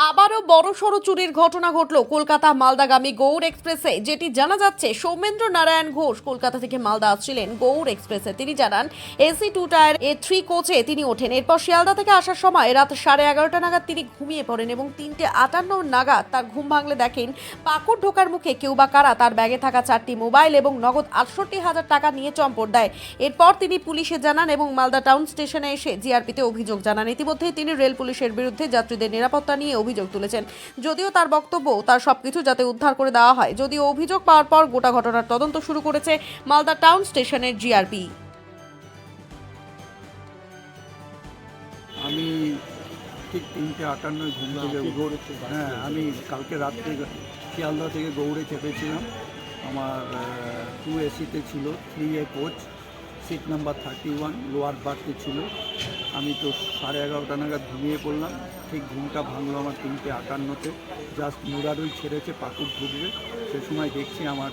আবারও বড়সড় চুরির ঘটনা ঘটল কলকাতা মালদাগামী গৌড় এক্সপ্রেসে। যেটি জানা যাচ্ছে, সৌমেন্দ্র নারায়ণ ঘোষ কলকাতা থেকে মালদা আসছিলেন গৌড় এক্সপ্রেসে। তিনি জানান, এসি 2 টায়ার A3 কোচে তিনি ওঠেন। এরপর শিয়ালদা থেকে আসার সময় রাত 11:30 নাগাদ তিনি ঘুমিয়ে পড়েন এবং 3:58 নাগাদ তার ঘুম ভাঙলে দেখেন পাকুড় ঢোকার মুখে কেউ বা কারা তার ব্যাগে থাকা 4টি মোবাইল এবং নগদ 68,000 টাকা নিয়ে চম্পট দেয়। এরপর তিনি পুলিশে জানান এবং মালদা টাউন স্টেশনে এসে জিআরপিতে অভিযোগ জানান। ইতিমধ্যেই তিনি রেল পুলিশের বিরুদ্ধে যাত্রীদের নিরাপত্তা নিয়ে অভিযোগ তুলেছেন। যদিও তার বক্তব্য, তার সবকিছু যাতে উদ্ধার করে দেওয়া হয়। যদিও অভিযোগ পাওয়ার পর গোটা ঘটনার তদন্ত শুরু করেছে মালদা টাউন স্টেশনের জিআরপি। আমি ঠিক 3:58 ঘুম থেকে আমি কালকে রাত্রে শিয়ালদা থেকে গৌড়ে চেপেছিলাম। আমার 2 এসিতে ছিল, 3A coach, seat number 31, lower বার্থে ছিল। আমি তো 11:30 নাগাদ ঘুমিয়ে পড়লাম। ঠিক ঘুমটা ভাঙলো আমার 3:58-তে। জাস্ট মুরারুই ছেড়েছে, পাকুড় ঢুকবে, সে সময় দেখছি আমার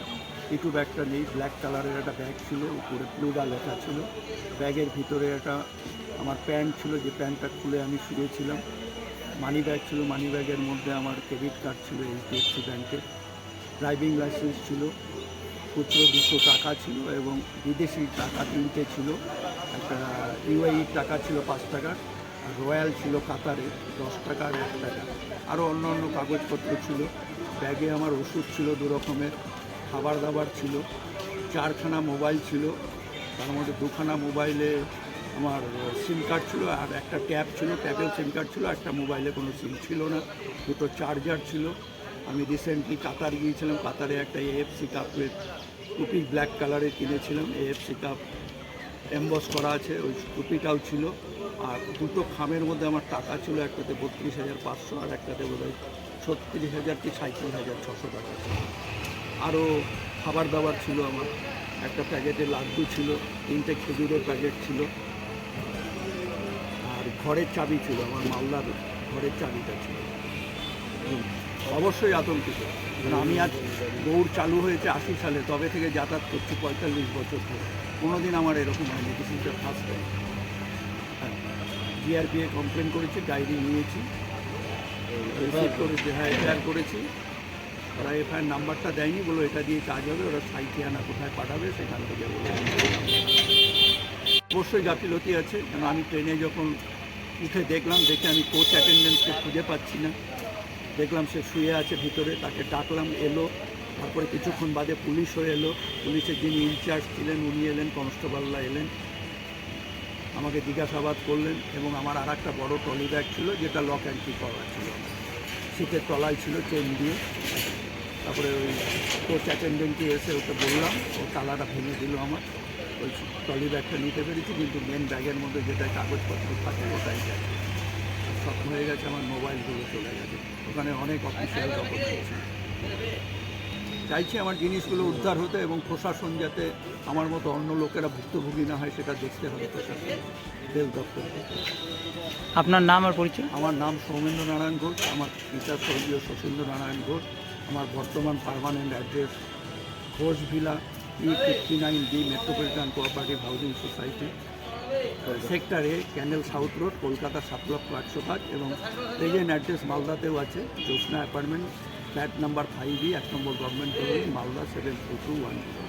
পিটু ব্যাগটা নেই। ব্ল্যাক কালারের একটা ব্যাগ ছিল, উপরে প্লুডা লেখা ছিল। ব্যাগের ভিতরে একটা আমার প্যান্ট ছিল, যে প্যান্টটা খুলে আমি শুয়েছিলাম। মানি ব্যাগ ছিল, মানি ব্যাগের মধ্যে আমার ক্রেডিট কার্ড ছিল HDFC ব্যাংকের, ড্রাইভিং লাইসেন্স ছিল, খুচরো 200 টাকা ছিল এবং বিদেশি টাকা 3টে ছিল। একটা UAE টাকা ছিল 5 টাকার, আর রয়্যাল ছিল কাতারে 10 টাকা আর 1 টাকা। আরও অন্য অন্য কাগজপত্র ছিল। ব্যাগে আমার ওষুধ ছিল 2 রকমের, খাবার দাবার ছিল, 4খানা মোবাইল ছিল। তার মধ্যে 2খানা মোবাইলে আমার সিম কার্ড ছিল আর একটা ট্যাব ছিল, ট্যাবেও সিম কার্ড ছিল, একটা মোবাইলে কোনো সিম ছিল না। 2টো চার্জার ছিল। আমি রিসেন্টলি কাতার গিয়েছিলাম, কাতারে একটা AFC কাপের টুপি ব্ল্যাক কালারের কিনেছিলাম, AFC কাপ এমবস করা আছে, ওই টুপিটাও ছিল। আর 2টো খামের মধ্যে আমার টাকা ছিল, একটাতে 32,500 আর একটাতে বোধহয় 36,000 কি 37,600 টাকা ছিল। আরও খাবার দাবার ছিল আমার, একটা প্যাকেটে লাড্ডু ছিল, 3টে খেজুরের প্যাকেট ছিল, আর ঘরের চাবি ছিল, আমার মালদার ঘরের চাবিটা ছিল। অবশ্যই আতঙ্কিত, কারণ আমি আজ গৌড় চালু হয়েছে 80 সালে, তবে থেকে যাতায়াত করছি 45 বছর ধরে। কোনোদিন আমার এরকম হয়নি, this is the first time. GRP complain করেছি, ডায়েরি নিয়েছি, রিসিভ করেছি, এফআইআর করেছি। ওরা এফআইআর নাম্বারটা দেয়নি, বলো এটা দিয়ে কাজ হবে, ওরা সাইথিয়ানা কোথায় পাঠাবে সেখান থেকে বলে। অবশ্যই গাফিলতি আছে, কেন আমি ট্রেনে যখন উঠে দেখলাম, দেখে আমি কোচ অ্যাটেন্ডেন্টকে খুঁজে পাচ্ছি না। দেখলাম সে শুয়ে আছে ভিতরে, তাকে ডাকলাম, এলো। তারপরে কিছুক্ষণ বাদে পুলিশ হয়ে এলো, পুলিশের যিনি ইনচার্জ ছিলেন উনি এলেন, কনস্টেবলরা এলেন, আমাকে জিজ্ঞাসাবাদ করলেন। এবং আমার আর একটা বড়ো ট্রলি ব্যাগ ছিল, যেটা লক অ্যান্ড কি করা ছিল, সিটের তলায় ছিল চেন দিয়ে। তারপরে ওই কোচ অ্যাটেন্ডেন্টকে এসে ওকে বললাম, ও তালাটা ভেঙে দিল আমার। ওই ট্রলি ব্যাগটা নিতে পেরেছি, কিন্তু মেন ব্যাগের মধ্যে যেটা কাগজপত্র থাকে ওটাই গেছে। সব হয়ে গেছে, আমার মোবাইলগুলো চলে গেছে। ওখানে অনেক অফিসিয়াল দখল হয়েছে। চাইছি আমার জিনিসগুলো উদ্ধার হতে, এবং প্রশাসন যাতে আমার মতো অন্য লোকেরা ভুক্তভোগী না হয় সেটা দেখতে হবে প্রশাসন, রেল দপ্তর। আপনার নাম আর পরিচয়? আমার নাম সৌমেন্দ্র নারায়ণ ঘোষ, আমার পিতা স্বর্গীয় শচীন্দ্র নারায়ণ ঘোষ। আমার বর্তমান permanent address Ghosh villa, E59D, metropolitan cooperative housing society, sector A, canal south road, Kolkata 7,105,। এবং প্রেজেন্ট অ্যাড্রেস মালদাতেও আছে, Jyotsna apartment, flat number 5E, 1 number government colony, Malda 74210।